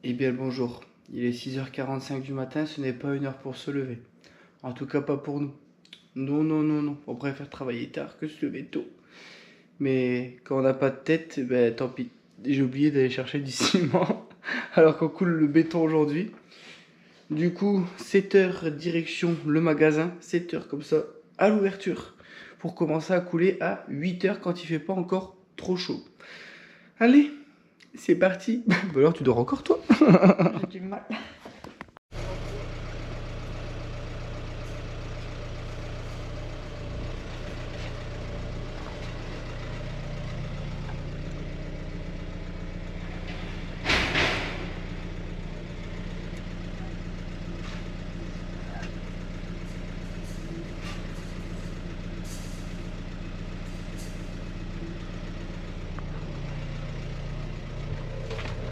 Eh bien le bonjour, il est 6h45 du matin, ce n'est pas une heure pour se lever. En tout cas pas pour nous. Non, non, non, non, on préfère travailler tard que se lever tôt. Mais quand on n'a pas de tête, ben tant pis. J'ai oublié d'aller chercher du ciment alors qu'on coule le béton aujourd'hui. Du coup, 7h direction le magasin, 7h comme ça, à l'ouverture, pour commencer à couler à 8h quand il fait pas encore trop chaud. Allez, c'est parti. Bah alors tu dors encore toi? J'ai du mal.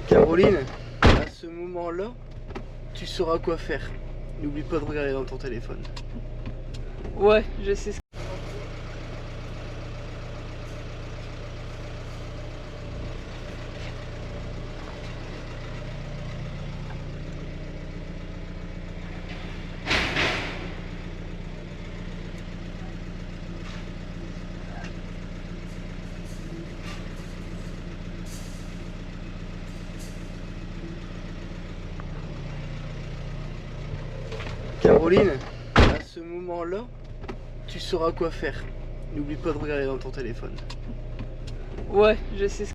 Caroline, à ce moment-là, tu sauras quoi faire. N'oublie pas de regarder dans ton téléphone. Ouais, je sais ce Caroline, à ce moment-là, tu sauras quoi faire. N'oublie pas de regarder dans ton téléphone. Ouais, je sais ce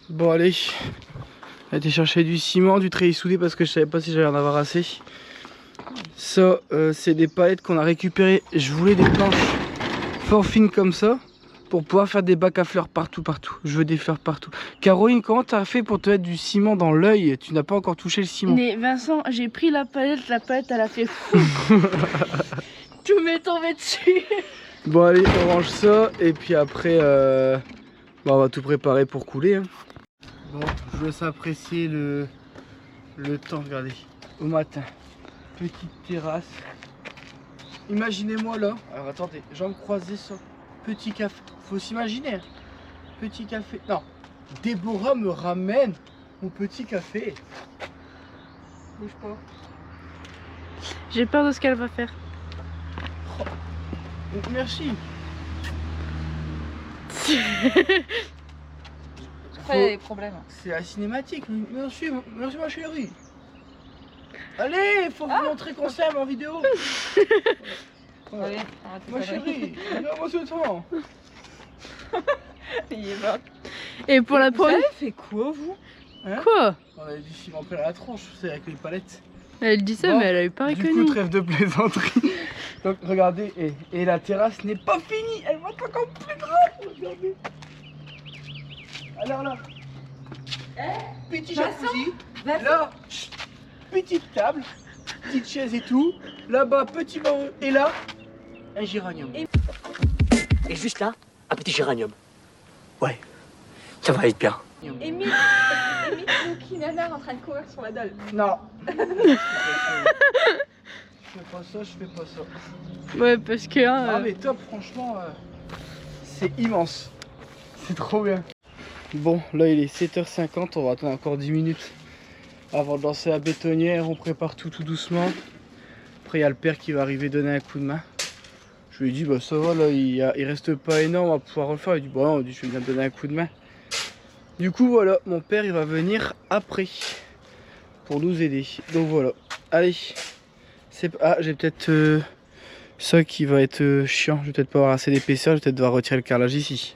Bon allez, on a été chercher du ciment, du treillis soudé parce que je savais pas si j'allais en avoir assez. Ça, c'est des palettes qu'on a récupérées. Je voulais des planches fort fines comme ça pour pouvoir faire des bacs à fleurs partout. Je veux des fleurs partout. Caroline, comment t'as fait pour te mettre du ciment dans l'œil? Tu n'as pas encore touché le ciment. Mais Vincent, j'ai pris la palette elle a fait fou. Tout m'est tombé dessus. Bon allez, on range ça et puis après, on va tout préparer pour couler. Hein. Bon, je vous laisse apprécier le temps, regardez, au matin. Petite terrasse. Imaginez-moi là, alors attendez, jambes croisées sur petit café. Faut s'imaginer, hein. Petit café. Non, Déborah me ramène mon petit café. Bouge pas. J'ai peur de ce qu'elle va faire. Oh, merci. Après, il y a des problèmes. C'est la cinématique. Merci, merci ma chérie. Allez, faut vous montrer qu'on s'aime en vidéo. Allez, Ma chérie, regarde-moi ce temps. Il est mort. Et pour la première. Vous avez fait quoi, vous? Hein? Quoi? On avait du ciment plein à la tronche, c'est avec les palettes. Elle dit ça, Bon, mais elle a eu pas Du reconnu. coup, trêve de plaisanterie. Donc, regardez, et la terrasse n'est pas finie. Elle va être encore plus grande. Regardez. Alors là, petit jacuzzi. Là, chut, petite table, petite chaise et tout. Là-bas, petit banc. Et là, un géranium. Et juste là, un petit géranium. Ouais, ça va être bien. Amy Lucky Nana en train de courir sur la dalle. Non. Je fais pas ça, je fais pas ça. Ouais, parce que. Ah mais top, franchement, c'est immense. C'est trop bien. Bon, là il est 7h50, on va attendre encore 10 minutes avant de lancer la bétonnière. On prépare tout doucement. Après il y a le père qui va arriver donner un coup de main. Je lui ai dit bah ça va là, il reste pas énorme, on va pouvoir le faire. Il dit bah non, je vais bien donner un coup de main. Du coup voilà, mon père il va venir après pour nous aider. Donc voilà, allez. Ah j'ai peut-être ça qui va être chiant, je vais peut-être pas avoir assez d'épaisseur, je vais peut-être devoir retirer le carrelage ici.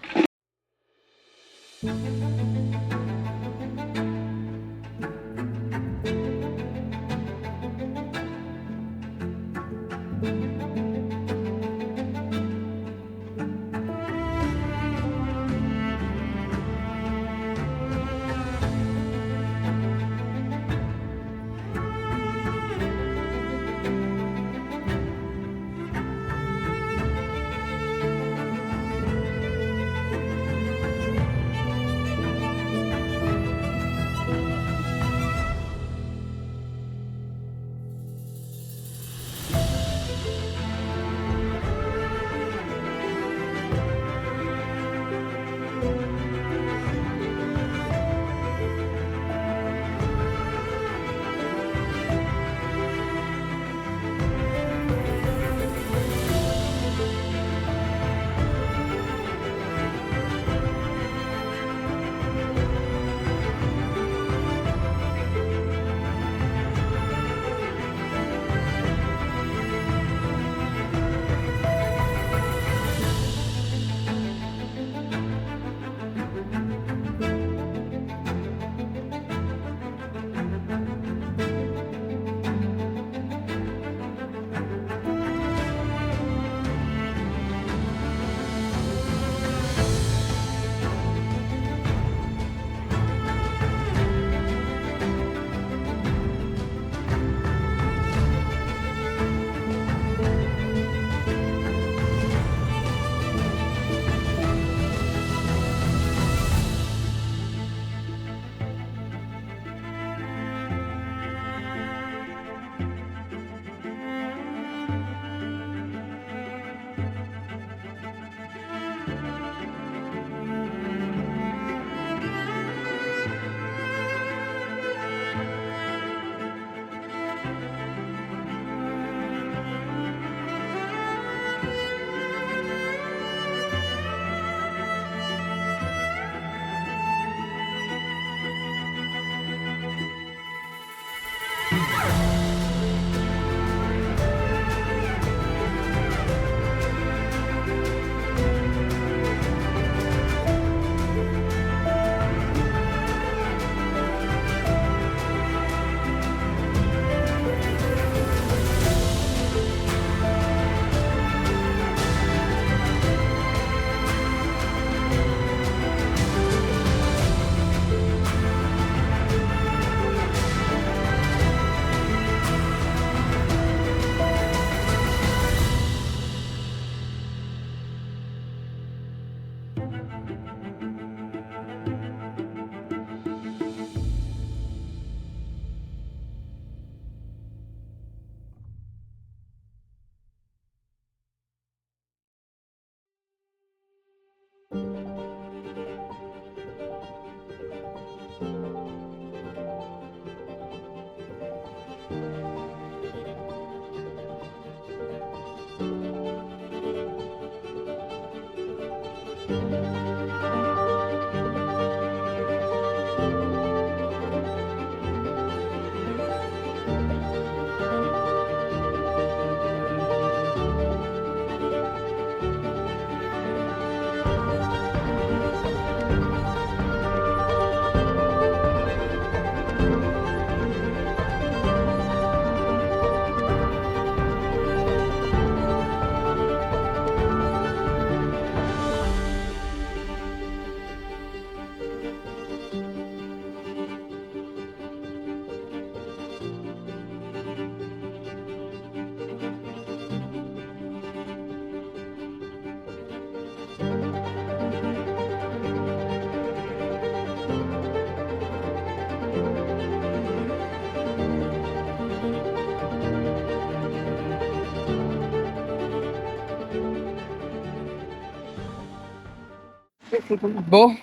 Bon,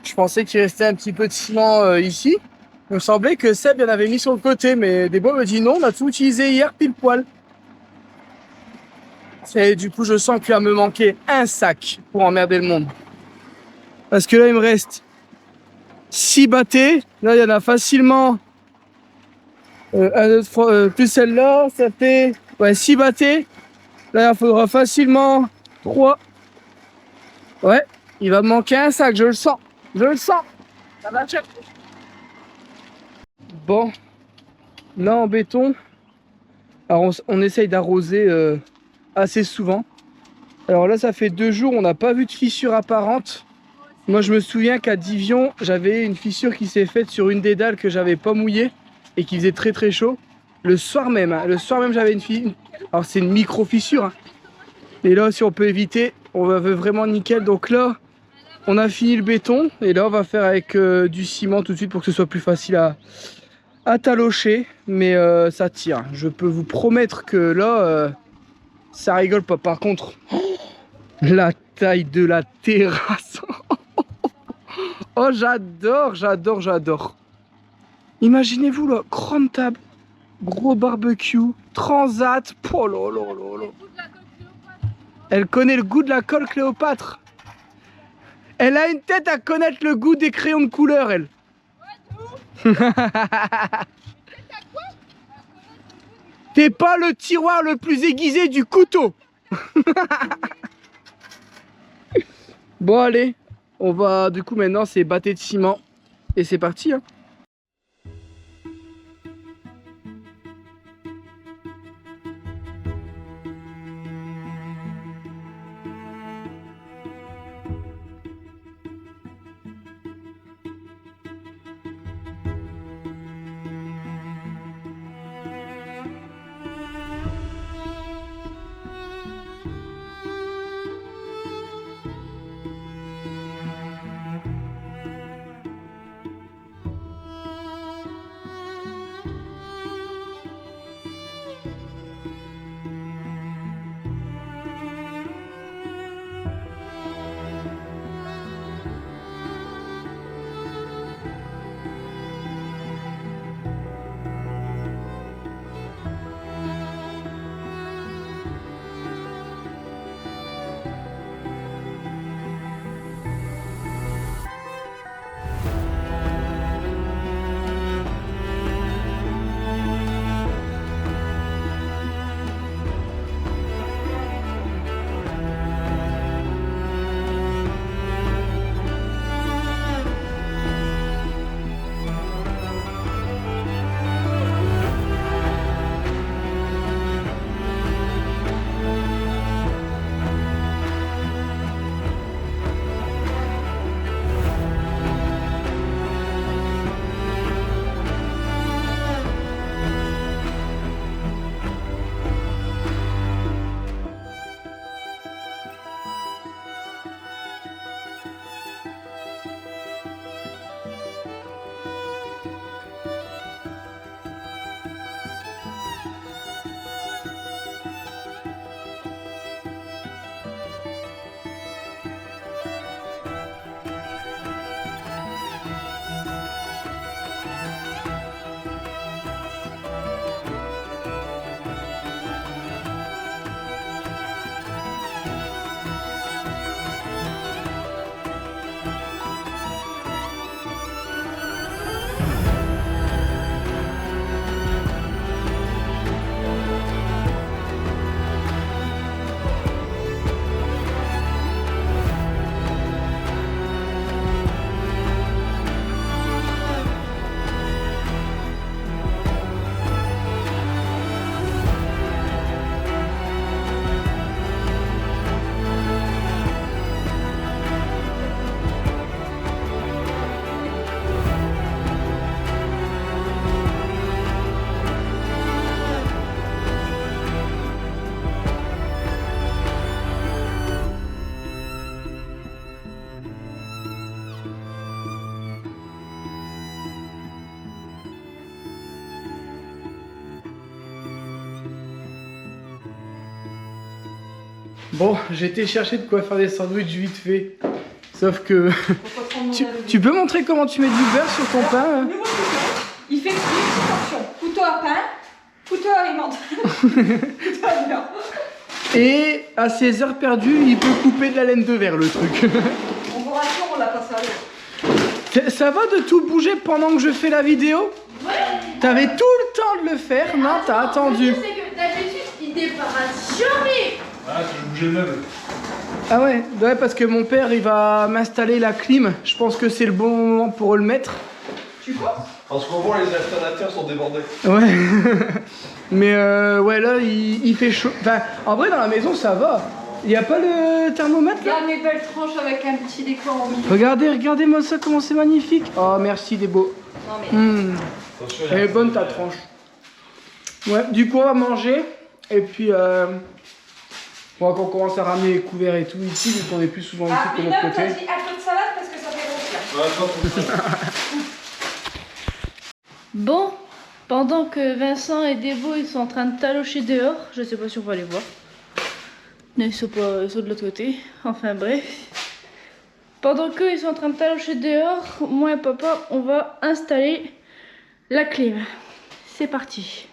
je pensais qu'il restait un petit peu de ciment ici. Il me semblait que Seb en avait mis sur le côté, mais Débo me dit non, on a tout utilisé hier pile poil. Et du coup, je sens qu'il va me manquer un sac pour emmerder le monde. Parce que là, il me reste 6 bâtés. Là, il y en a facilement plus celle-là, ça fait 6 bâtés. Là, il faudra facilement 3. Ouais, il va me manquer un sac, je le sens. Je le sens. Ça va chercher. Bon, là en béton, alors on essaye d'arroser assez souvent. Alors là, ça fait 2 jours, on n'a pas vu de fissure apparente. Moi, je me souviens qu'à Divion, j'avais une fissure qui s'est faite sur une des dalles que j'avais pas mouillée et qui faisait très très chaud. Le soir même, hein, j'avais une fissure. Alors c'est une micro fissure. Hein. Et là, si on peut éviter, on veut vraiment nickel. Donc là, on a fini le béton et là, on va faire avec du ciment tout de suite pour que ce soit plus facile à talocher. Mais ça tire. Je peux vous promettre que là, ça rigole pas. Par contre, la taille de la terrasse. Oh, j'adore, j'adore, j'adore. Imaginez-vous là, grande table, gros barbecue, transat. Oh là là là là. Elle connaît le goût de la colle Cléopâtre. Elle a une tête à connaître le goût des crayons de couleur, elle. T'es pas le tiroir le plus aiguisé du couteau. Bon, allez. On va, du coup, maintenant, c'est bâté de ciment. Et c'est parti, hein. Bon, j'ai été chercher de quoi faire des sandwichs vite fait. Sauf que tu peux montrer comment tu mets du beurre sur ton pain? Nouveau couteau. Il fait une petite portion. Couteau à pain, couteau à alimentaire, couteau à beurre. Et à ses heures perdues, il peut couper de la laine de verre, le truc. On vous rassure, on l'a pas servi. Ça va de tout bouger pendant que je fais la vidéo? Ouais. T'avais tout le temps de le faire? Non, t'as attendu. Le truc, c'est que d'habitude, il débarrasse jamais. Ah, tu veux bouger le meuble. Ah ouais, parce que mon père, il va m'installer la clim. Je pense que c'est le bon moment pour le mettre. Tu penses? En ce moment, les installateurs sont débordés. Ouais. Mais ouais, là, il fait chaud. Enfin, en vrai, dans la maison, ça va. Il n'y a pas le thermomètre là? Regarde mes belles tranches avec un petit décor en milieu. Regardez-moi ça, comment c'est magnifique. Oh, merci, des beaux. Non mais... Attention, Elle est bonne ta tranche. Ouais, du coup, on va manger. Et puis, on va qu'on commence à ramener les couverts et tout ici, vu qu'on est plus souvent ici que de l'autre t'as côté. dit un peu de salade parce que ça fait grossir. Ouais, attends, Bon, pendant que Vincent et Débo ils sont en train de talocher dehors, je sais pas si on va les voir. Mais ils sont de l'autre côté. Enfin bref. Pendant qu'eux ils sont en train de talocher dehors, moi et papa on va installer la clim. C'est parti.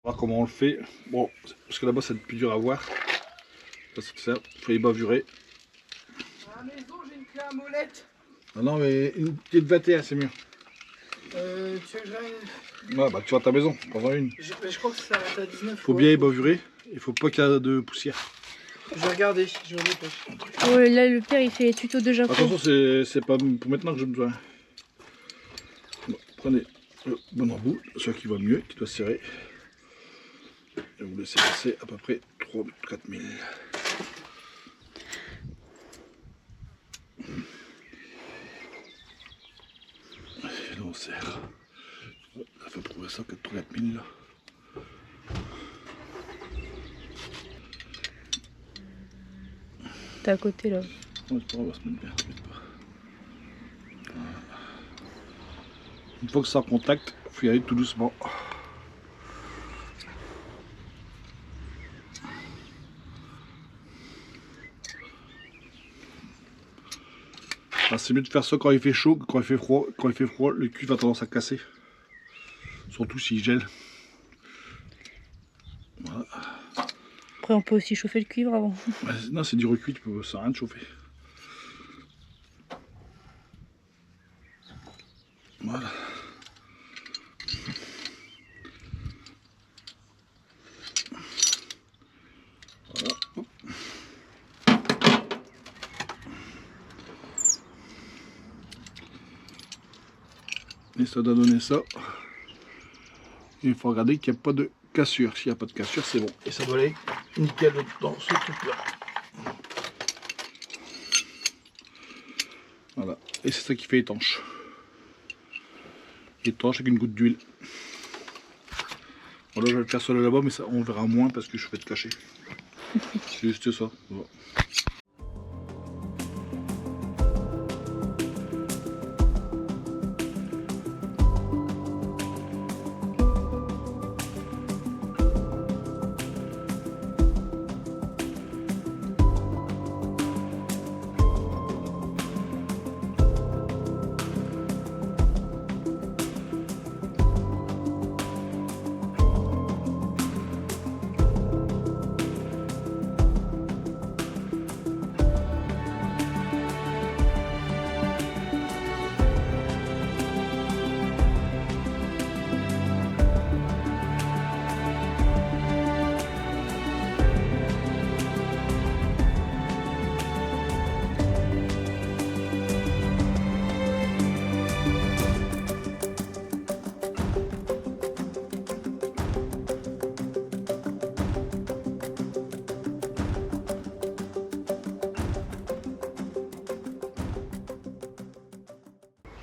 voir comment on le fait. Bon, parce que là-bas, c'est plus dur à voir. Parce que ça, il faut les bavurer. À la maison, j'ai une clé à molette. Ah non, mais une petite 21, c'est mieux. Tu veux que j'aille? Ouais, bah tu vas à ta maison, prends-en une. Je crois que ça va à 19. Faut bien les bavurer. Il faut pas qu'il y ait de poussière. Je vais regarder, je vais regarder. Ouais, là le père il fait les tutos de Japon. Attention, c'est pas pour maintenant que j'ai besoin. Bon, prenez le bon embout, celui qui va mieux, qui doit serrer. Et vous laissez passer à peu près 3-4 000. Et là on serre. Ça fait prouver ça, 4 000 là. T'es à côté là. Non, c'est pas grave, on va se mettre bien. Voilà. Une fois que c'est en contact, il faut y aller tout doucement. Ah, c'est mieux de faire ça quand il fait chaud que quand il fait froid. Quand il fait froid, le cuivre a tendance à casser. Surtout s'il gèle. Voilà. Après on peut aussi chauffer le cuivre avant. Ouais, non, c'est du recuit, ça sert à rien de chauffer. Voilà. Voilà. Hop. Et ça doit donner ça. Il faut regarder qu'il n'y a pas de cassure. S'il n'y a pas de cassure, c'est bon. Et ça doit aller nickel dans ce truc-là. Voilà. Et c'est ça qui fait étanche. Étanche avec une goutte d'huile. Voilà, je vais le faire seul là-bas, mais ça, on verra moins parce que je vais te cacher. C'est juste ça. Voilà.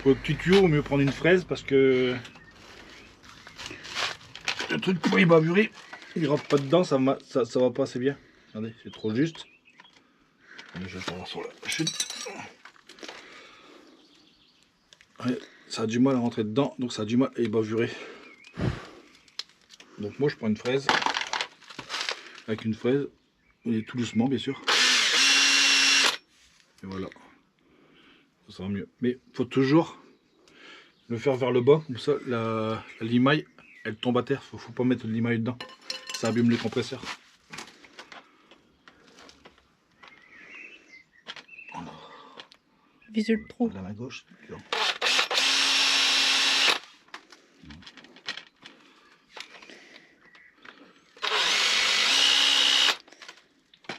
Pour le petit tuyau, il vaut mieux prendre une fraise parce que le truc, comment il va bavurer, il rentre pas dedans, ça va pas assez bien. Regardez, c'est trop juste. Allez, je vais faire sur la chute. Ouais, ça a du mal à rentrer dedans, donc ça a du mal à y bavurer. Donc moi je prends une fraise. Avec une fraise, et tout doucement bien sûr. Et voilà. Ça sera mieux. Mais il faut toujours le faire vers le bas, comme ça la limaille elle tombe à terre. Faut pas mettre de limaille dedans. Ça abîme les compresseurs. Visuel le trou. Dans la gauche.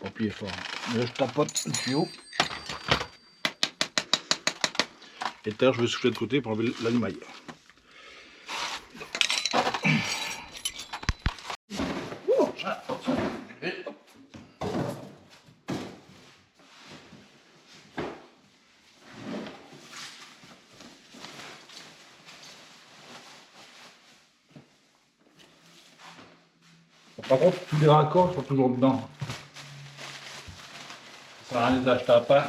Appuyer fort. Et là je tapote le tuyau. Et tout à l'heure je vais souffler de côté pour enlever la limaille. Par contre, tous les raccords sont toujours dedans. Ça sert à rien de les acheter à part.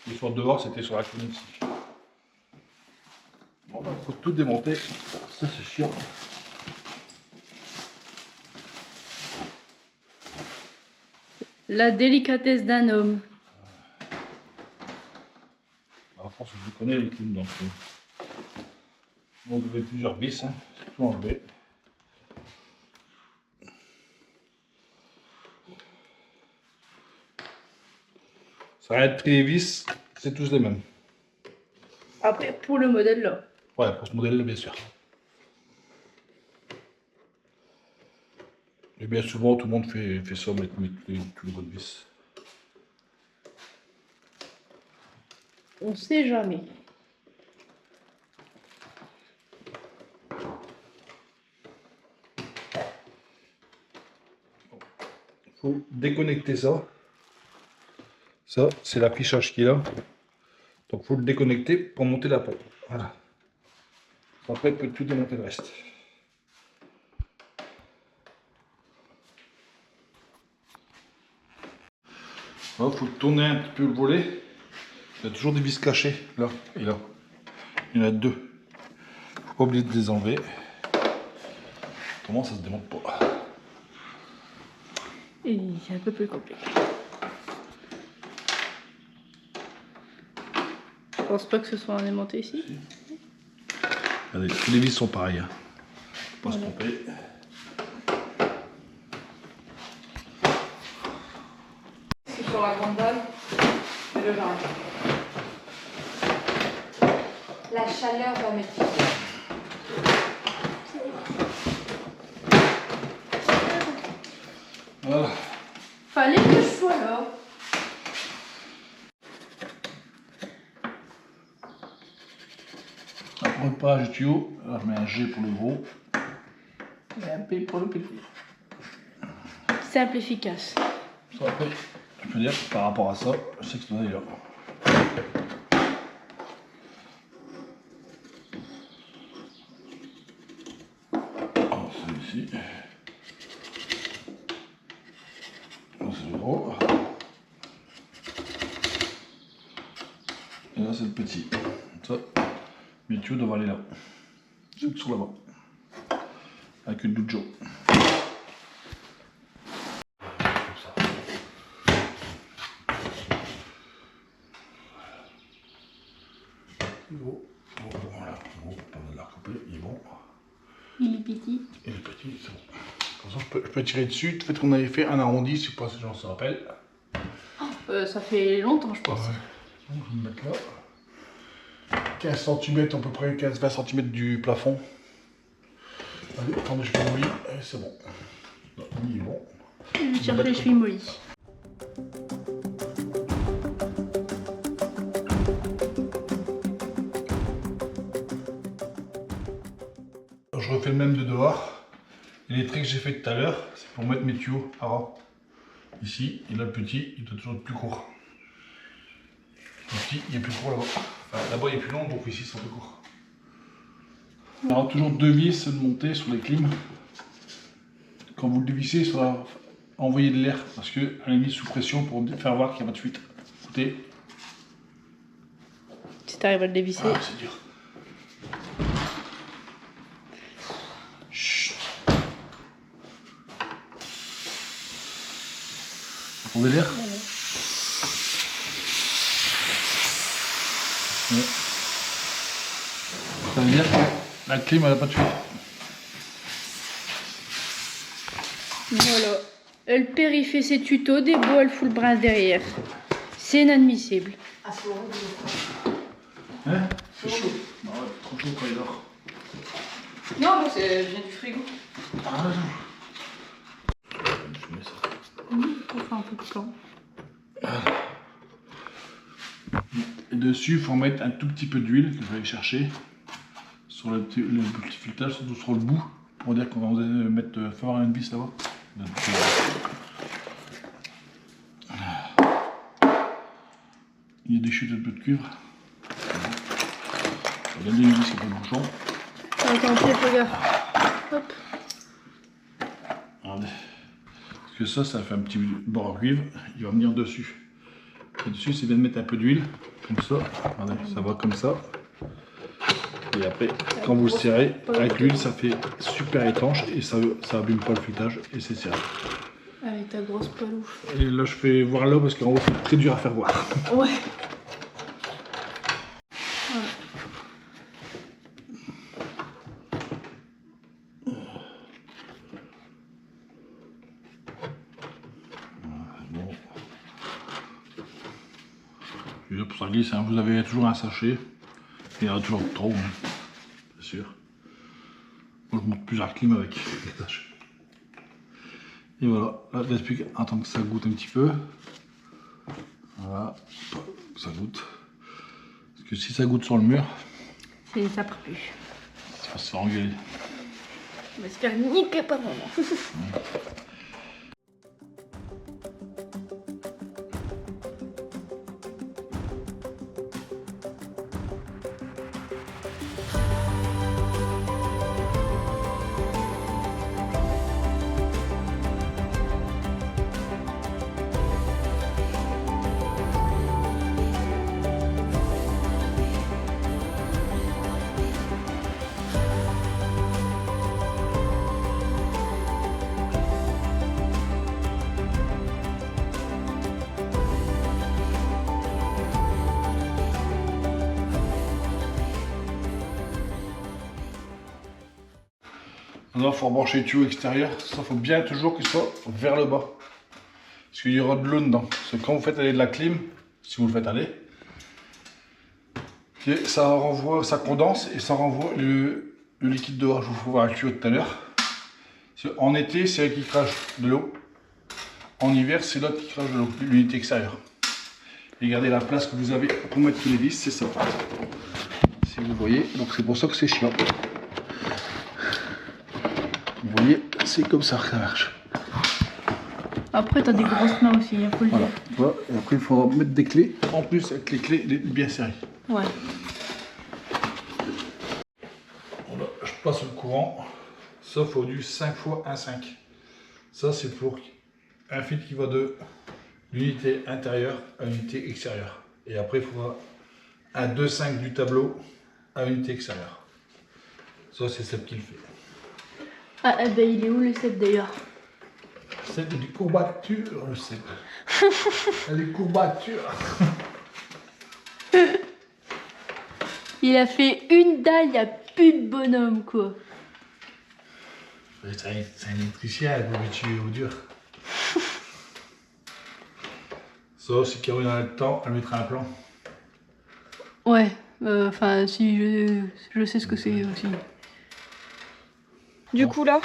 Ils sont dehors, c'était sur la colline ici. Bon, il faut tout démonter. Ça, c'est chiant. La délicatesse d'un homme. En France, je connais les clims, donc on devait plusieurs vis, hein. C'est tout enlevé. Ça va être les vis, c'est tous les mêmes. Après, pour le modèle là. Ouais, pour ce modèle-là, bien sûr. Et bien souvent, tout le monde fait ça, mettre tous les bonnes vis. On sait jamais. Il faut déconnecter ça. Ça, c'est l'affichage qui est là. Donc, il faut le déconnecter pour monter la pompe. Voilà. Après, il peut tout démonter le reste. Il faut tourner un petit peu le volet. Il y a toujours des vis cachées, là et là. Il y en a deux. Faut pas oublier de les enlever. Comment ça se démonte pas. Et c'est un peu plus compliqué. Je pense pas que ce soit un aimanté ici. Regardez, tous les vis sont pareils. Hein. Faut pas se tromper. C'est sur la grande dalle et le linge. La chaleur va mettre. Voilà. Fallait que je sois là. Repage du tuyau. Alors, je mets un G pour le gros et un P pour le petit. Simple, efficace. Ça, après, je peux dire que par rapport à ça, je sais que ça doit aller là. Alors, celui-ci. Là, c'est le gros. Et là, c'est le petit. Ça, mes tuyaux doivent aller là. C'est sur là-bas. Avec une douche. Voilà, bon, pas besoin de la recouper, il est bon. Il est petit. Et le petit, c'est bon. Comme ça, je peux tirer dessus. Faites qu'on avait fait un arrondi, je sais pas si les gens se rappellent. Ça fait longtemps, je pense. Ouais. Donc, je vais me mettre là. 15 cm, à peu près 15-20 cm du plafond. Allez, attendez, je fais le molli. Et c'est bon. Non, lui, il est bon. Je vais chercher les chevilles mollies. Je refais le même de dehors. Et les traits que j'ai fait tout à l'heure, c'est pour mettre mes tuyaux à ras. Ici, et là le petit, il doit toujours être plus court. Ici, il est plus court là-bas. Enfin, là-bas, il est plus long, donc ici, c'est un peu court. Il y aura toujours 2 vis de montée sur les clims. Quand vous le dévissez, ça va envoyer de l'air parce qu'elle est mise sous pression pour faire voir qu'il n'y a pas de fuite. Écoutez. Si t'arrives à le dévisser. Ah, c'est dur. Chut. Vous entendez l'air? Ouais. Ça veut dire que la clim elle n'a pas de fuite. Voilà. Le père il fait ses tutos, des beaux, elle fout le bras derrière. C'est inadmissible. Hein? C'est chaud. Non, ouais, trop chaud quand il dort. Non, mais c'est vient du frigo. Ah non. Je mets ça. Pour faire un peu de temps. Et dessus, il faut mettre un tout petit peu d'huile que je vais aller chercher sur le petit filetage, surtout sur le bout, pour dire qu'on va mettre fort une vis là-bas. Il y a des chutes un peu de cuivre. On va donner une vis qui est pas le bouchon. Attends, regarde. Hop. Regardez. Parce que ça fait un petit bord en cuivre, il va venir dessus. Et dessus, c'est bien de mettre un peu d'huile, comme ça. Regardez, ça va comme ça. Et après, quand vous le serrez, avec l'huile, ça fait super étanche et ça abîme pas le filetage et c'est serré. Avec ta grosse palouffe. Et là, je fais voir là parce qu'en haut, c'est très dur à faire voir. Ouais. Bon. Et là, pour ça glisse, hein, vous avez toujours un sachet. Il y en a toujours trop, hein, bien sûr. Moi, je monte plusieurs clim avec les sachets. Et voilà, là, il ne reste plus qu'à attendre que ça goûte un petit peu. Voilà, ça goûte. Parce que si ça goûte sur le mur, Ça part plus. ça va se faire engueuler. On va se faire niquer par moment. Maintenant, il faut rebrancher le tuyau extérieur. Ça, il faut bien toujours qu'il soit vers le bas. Parce qu'il y aura de l'eau dedans. Parce que quand vous faites aller de la clim, si vous le faites aller, ça renvoie, ça condense et ça renvoie le liquide dehors. Je vous ferai voir le tuyau tout à l'heure. En été, c'est elle qui crache de l'eau. En hiver, c'est l'autre qui crache de l'eau, l'unité extérieure. Et regardez la place que vous avez pour mettre tous les vis, c'est ça. Si vous voyez, donc c'est pour ça que c'est chiant. Vous voyez, c'est comme ça que ça marche. Après, t'as des grosses mains aussi, il faut le Voilà. dire. Voilà. Et après, il faudra mettre des clés. En plus, avec les clés bien serrées. Ouais. Voilà, je passe le courant. Ça, il faut du 5 x 1,5. Ça, c'est pour un fil qui va de l'unité intérieure à l'unité extérieure. Et après, il faudra un 2,5 du tableau à l'unité extérieure. Ça, c'est Seb qui le fait. Ah, ben il est où le Seb d'ailleurs? C'est des courbatures, le Seb. Il y a des courbatures. Il a fait une dalle, il n'y a plus de bonhomme quoi. C'est un électricien, elle peut tuer au dur. Ça, si Caroline a le temps, elle mettra un plan. Ouais, enfin si je sais ce que c'est aussi. Du coup, là,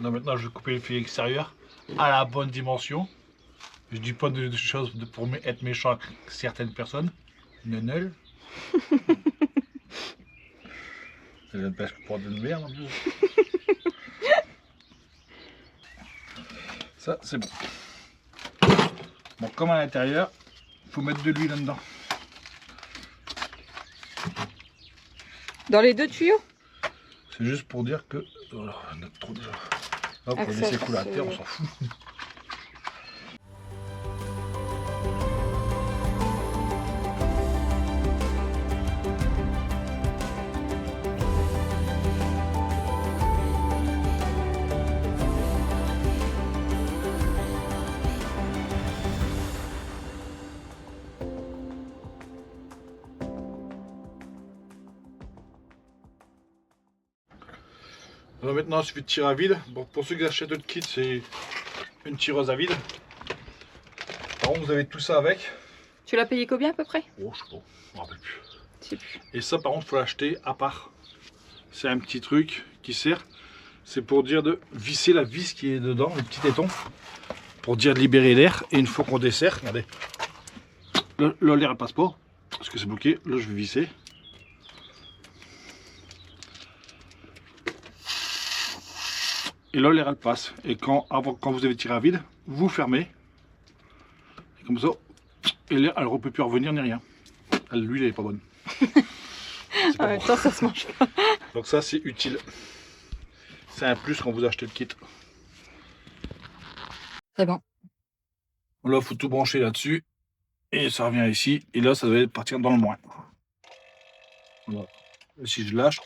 Là maintenant je vais couper le fil extérieur à la bonne dimension. Je dis pas de choses pour être méchant avec certaines personnes. Neunel. C'est le presque pour de merde en plus. Ça c'est bon. Bon, comme à l'intérieur, il faut mettre de l'huile là-dedans. Dans les 2 tuyaux? C'est juste pour dire que... Voilà, on a trop déjà. Hop, on va laisser couler à terre, on s'en fout. Alors maintenant, il suffit de tirer à vide. Bon, pour ceux qui achètent le kit, c'est une tireuse à vide. Par contre, vous avez tout ça avec. Tu l'as payé combien à peu près? Oh, je sais pas, je me rappelle plus. Je sais plus. Et ça, par contre, il faut l'acheter à part. C'est un petit truc qui sert. C'est pour dire de visser la vis qui est dedans, le petit téton. Pour dire de libérer l'air. Et une fois qu'on desserre, regardez. Là, l'air ne passe pas. Parce que c'est bloqué. Là, je vais visser. Et là, l'air elle passe. Et quand vous avez tiré à vide, vous fermez. Et comme ça, et l'air elle ne peut plus revenir ni rien. L'huile elle est pas bonne. En même temps, ça se mange pas. Donc ça c'est utile. C'est un plus quand vous achetez le kit. C'est bon. Là, il faut tout brancher là-dessus. Et ça revient ici. Et là, ça devait partir dans le moins. Voilà. Et si je lâche,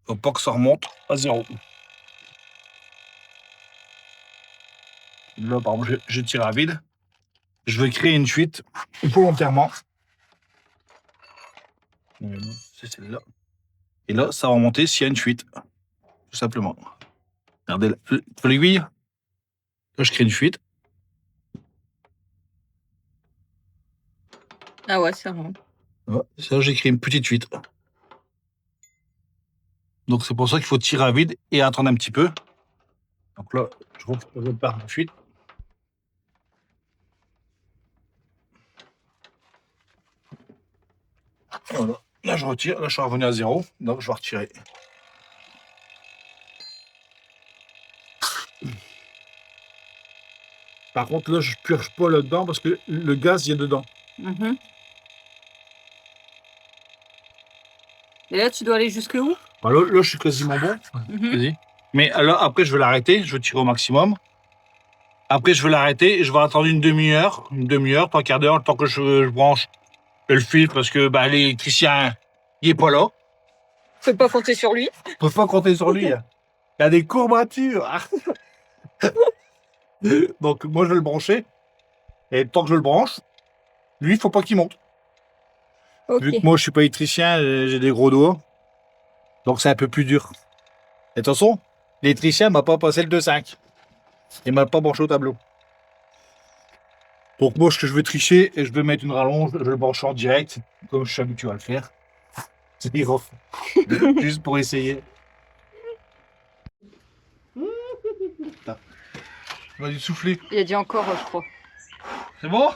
faut pas que ça remonte à 0. Là, par exemple, je tire à vide. Je veux créer une fuite volontairement. C'est celle-là. Et là, ça va remonter s'il y a une fuite. Tout simplement. Regardez l'aiguille. Là, je crée une fuite. Ah ouais, ça remonte. Ouais, ça, j'ai créé une petite fuite. Donc, c'est pour ça qu'il faut tirer à vide et attendre un petit peu. Donc là, je repars la fuite. Voilà. Là, je retire. Là, je suis revenu à 0. Donc, je vais retirer. Par contre, là, je ne purge pas là-dedans parce que le gaz, il y a dedans. Et là, tu dois aller jusque où? Là, je suis quasiment bon. Vas-y. Mais là, après, je vais l'arrêter. Je vais tirer au maximum. Après, je vais l'arrêter et je vais attendre une demi-heure, 3/4 d'heure, le temps que je branche le fil parce que l'électricien, il n'est pas là. Tu peux pas compter sur lui. On ne peut pas compter sur lui. Il y a des courbatures. Donc, moi, je vais le brancher. Et tant que je le branche, lui, il ne faut pas qu'il monte. Ok. Vu que moi, je ne suis pas électricien, j'ai des gros doigts. Donc, c'est un peu plus dur. Et de toute façon, l'électricien ne m'a pas passé le 2,5. Il ne m'a pas branché au tableau. Donc, moi, ce que je vais tricher, et je vais mettre une rallonge, je le branche en direct, comme je suis habitué à le faire. C'est rough. Juste pour essayer. Vas-y, souffler. Il a dit encore, je crois. C'est bon?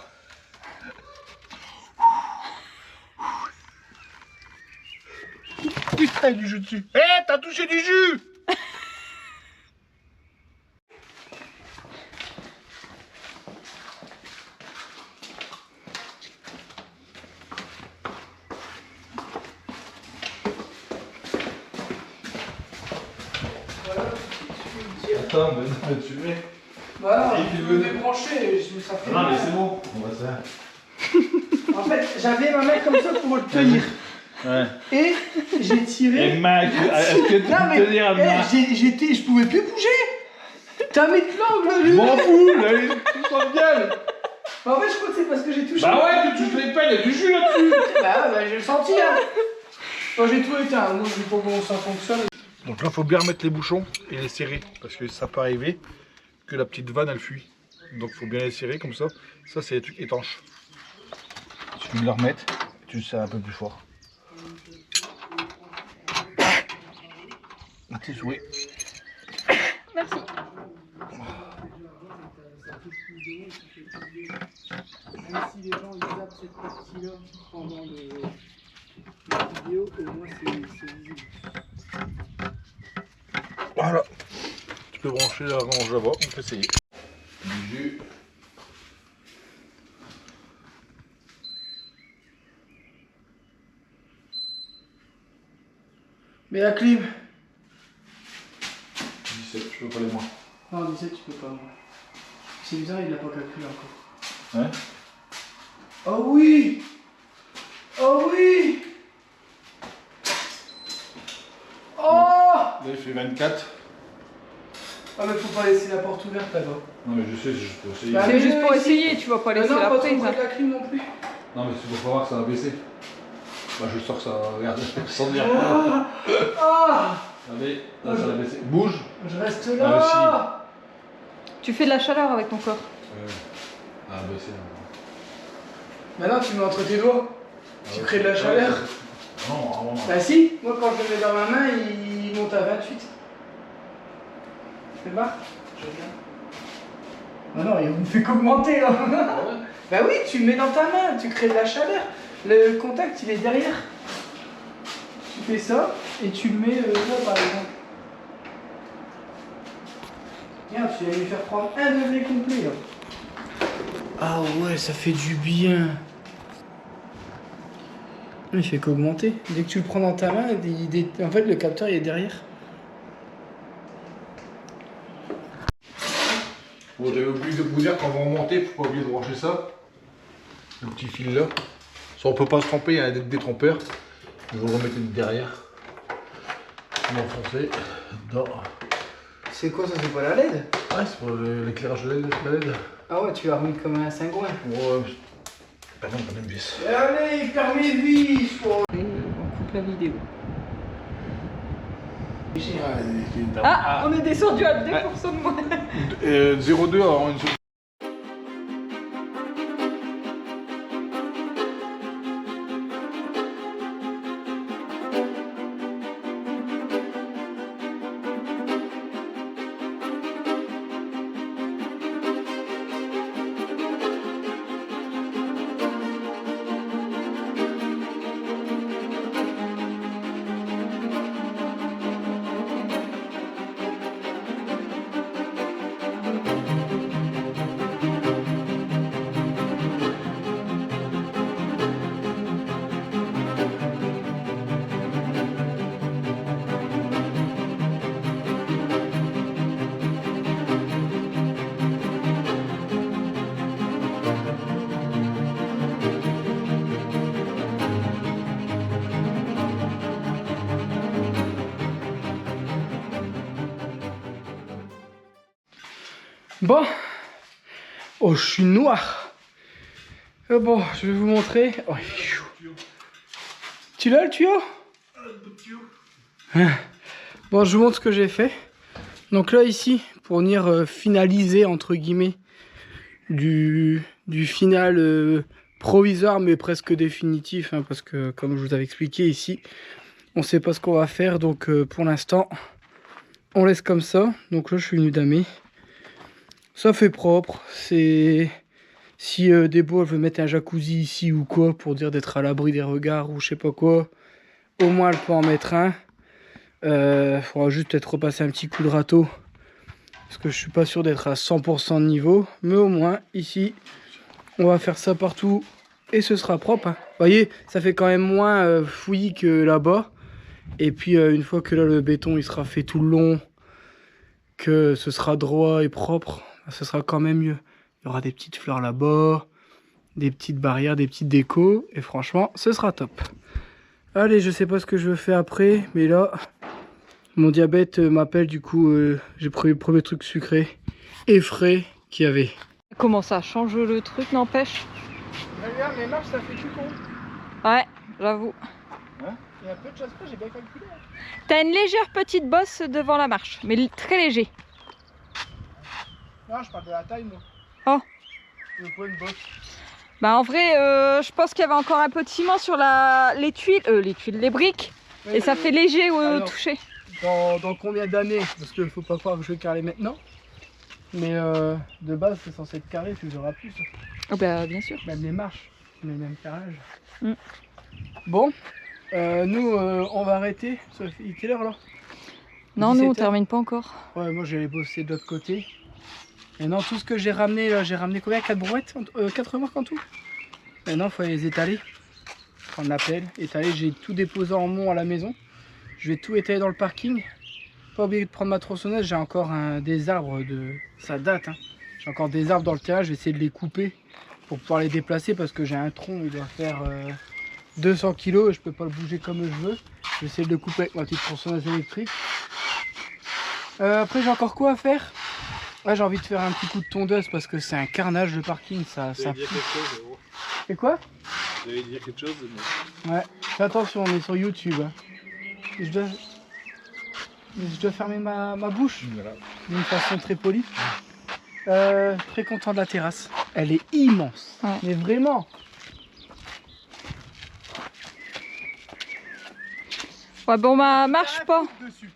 Putain, il y a du jus dessus. Hé, t'as touché du jus! Attends, mais tu mets. Voilà, je veux débrancher, ça fait Non, mal. mais c'est bon. On va ça. En fait, j'avais ma main comme ça pour le tenir. Ouais. Et j'ai tiré. Et Mac, est-ce que tu Non, mais, peux tenir à main? je pouvais plus bouger. T'as mis de l'angle, Je m'en fous, là, il s'en gueule. En fait, je crois que c'est parce que j'ai touché. Bah ouais, tu touches les pelles, il y a du jus là-dessus. Bah, j'ai senti, hein. Quand j'ai tout éteint, moi, je sais pas comment ça fonctionne. Donc là, il faut bien remettre les bouchons et les serrer. Parce que ça peut arriver que la petite vanne, elle fuit. Donc il faut bien les serrer comme ça. Ça, c'est des trucs étanches. Il suffit de le remettre et tu le serres un peu plus fort. À tes souhaits. Merci. Même si les gens ils zappent cette partie-là pendant la vidéo, au moins c'est visible. Voilà. Tu peux brancher la range là-bas, on peut essayer. Du jus. Mais la clim. 17, je peux pas les moins. Non, 17, tu peux pas, moi. C'est bizarre, il l'a pas calculé encore. Ouais. Oh oui! Oh oui! Oh! Là, il fait 24. Ah, mais faut pas laisser la porte ouverte là-bas. Non, mais je sais, je peux essayer. Bah, C'est juste pour ici. essayer, tu vas pas laisser non, la pas prise. trop près de la clim non plus. Non, mais il faut voir que ça va baisser. Bah, je sors ça, regarde, sans dire. Ah! Ah! Allez, là, ça va baisser. Bouge. Je reste Ah, là! Tu fais de la chaleur avec ton corps. Ah, baisser. Maintenant, tu mets entre tes doigts. Tu crées de la chaleur. Non, vraiment non. Bah si, moi quand je le mets dans ma main, il monte à 28. Fais voir. Je regarde. Ah non, il ne fait qu'augmenter là. Bah oui, tu le mets dans ta main, tu crées de la chaleur. Le contact, il est derrière. Tu fais ça et tu le mets là par exemple. Regarde, tu vas lui faire prendre un degré complet là. Ah ouais, ça fait du bien. Il fait qu'augmenter. Dès que tu le prends dans ta main, en fait le capteur il est derrière. Bon, j'avais oublié de vous dire quand on va remonter, faut pas oublier de brancher ça. Le petit fil là. Ça, on peut pas se tromper, il y a un détrompeur. Vous le remettez derrière. Vous l'enfoncez dedans. C'est quoi ça? C'est pas la LED? Ouais, c'est pour l'éclairage de LED, la LED. Ah ouais, tu l'as remis comme un cingouin. Ouais, pas non, pas même vis. Allez, permets vis quoi. Et on coupe la vidéo. Ah, Ah, on est descendu à 2% de moins. 0,2 alors une seconde. Bon. Oh, je suis noir. Bon, je vais vous montrer. Oh, il est chaud. Tu l'as le tuyau? Bon, je vous montre ce que j'ai fait. Donc là, ici, pour venir finaliser, entre guillemets, du final provisoire, mais presque définitif, hein, parce que, comme je vous avais expliqué ici, on sait pas ce qu'on va faire. Donc, pour l'instant, on laisse comme ça. Donc là, je suis venu damer. Ça fait propre. C'est... Si Debo veut mettre un jacuzzi ici ou quoi, pour dire d'être à l'abri des regards ou je sais pas quoi, au moins elle peut en mettre un. Faudra juste peut-être repasser un petit coup de râteau, parce que je suis pas sûr d'être à 100% de niveau. Mais au moins, ici, on va faire ça partout et ce sera propre. Hein. Vous voyez, ça fait quand même moins fouillis que là-bas. Et puis, une fois que là, le béton il sera fait tout le long, que ce sera droit et propre, ce sera quand même mieux. Il y aura des petites fleurs là-bas, des petites barrières, des petites décos. Et franchement, ce sera top. Allez, je sais pas ce que je veux faire après. Mais là, mon diabète m'appelle. Du coup, j'ai pris le premier truc sucré et frais qu'il y avait. Comment ça change le truc, n'empêche? Regarde, les marches, ça fait tout con. Ouais, j'avoue. Hein? Il y a peu de choses près, j'ai bien calculé. Hein. T'as une légère petite bosse devant la marche, mais très léger. Non, je parle de la taille, moi. Oh. Le point de bosse. Bah en vrai, je pense qu'il y avait encore un peu de ciment sur les tuiles, les briques. Oui, et ça fait léger au alors, toucher. Dans combien d'années? Parce qu'il faut pas croire que je vais carrer maintenant. Mais de base, c'est censé être carré, tu verras plus. Oh bah bien sûr. Même les marches, mais même carrelage. Mm. Bon, nous, on va arrêter. Il est quelle heure là? Non, nous on 17 heures. termine pas encore. Ouais, moi j'allais bosser de l'autre côté. Et non, tout ce que j'ai ramené là, j'ai ramené combien? 4 brouettes? 4 remorques en tout? Maintenant, il faut les étaler. Prendre la pelle, étaler. J'ai tout déposé en mont à la maison. Je vais tout étaler dans le parking. Pas oublier de prendre ma tronçonneuse, j'ai encore des arbres de... Ça date, hein. J'ai encore des arbres dans le terrain, je vais essayer de les couper pour pouvoir les déplacer parce que j'ai un tronc, il doit faire 200 kg et je peux pas le bouger comme je veux. Je vais essayer de le couper avec ma petite tronçonneuse électrique. Après j'ai encore quoi à faire? Là j'ai envie de faire un petit coup de tondeuse parce que c'est un carnage le parking, ça Vous allez dire quelque chose, gros. Et quoi? Vous allez dire quelque chose, mais... Ouais, fais attention, on est sur YouTube. Hein. Je dois fermer ma bouche Voilà. d'une façon très polie. Très content de la terrasse. Elle est immense. Ouais. Mais vraiment. Ouais, bon, bah, marche pas. Dessus.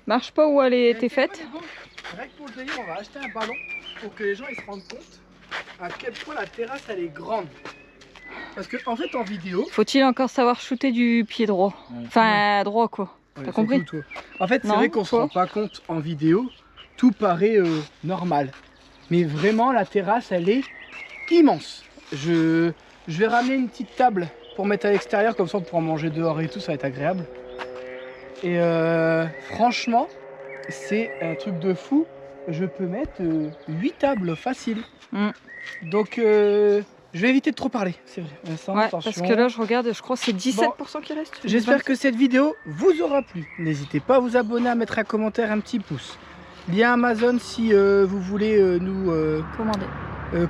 Marche pas où elle était Et faite. c'est quoi, Hugo? Rien que pour le délire, on va acheter un ballon pour que les gens ils se rendent compte à quel point la terrasse elle est grande. Parce que en fait en vidéo. Faut-il encore savoir shooter du pied droit? Enfin, droit quoi. Ouais, T'as compris? surtout toi. En fait, c'est Non, vrai qu'on se toi. rend pas compte en vidéo, tout paraît normal. Mais vraiment, la terrasse, elle est immense. Je vais ramener une petite table pour mettre à l'extérieur, comme ça on pourra manger dehors et tout, ça va être agréable. Et franchement, c'est un truc de fou. Je peux mettre 8 tables faciles. Mm. Donc, je vais éviter de trop parler, c'est vrai. Vincent, Ouais, attention. parce que là, je regarde, je crois que c'est 17% qui reste. J'espère que cette vidéo vous aura plu. N'hésitez pas à vous abonner, à mettre un commentaire, un petit pouce. Lien Amazon si vous voulez nous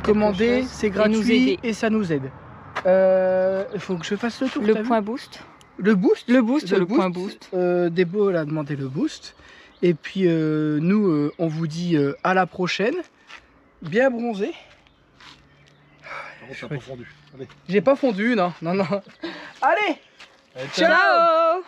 commander, chose c'est et nous gratuit aider. et ça nous aide. Il faut que je fasse le tour. Le t'as vu point boost. Le boost. Le boost, le point boost. Debo elle a demandé le boost. Et puis nous, on vous dit à la prochaine. Bien bronzé. Par contre, t'as pas fondu. Allez. J'ai pas fondu, non. Allez, Allez, Ciao.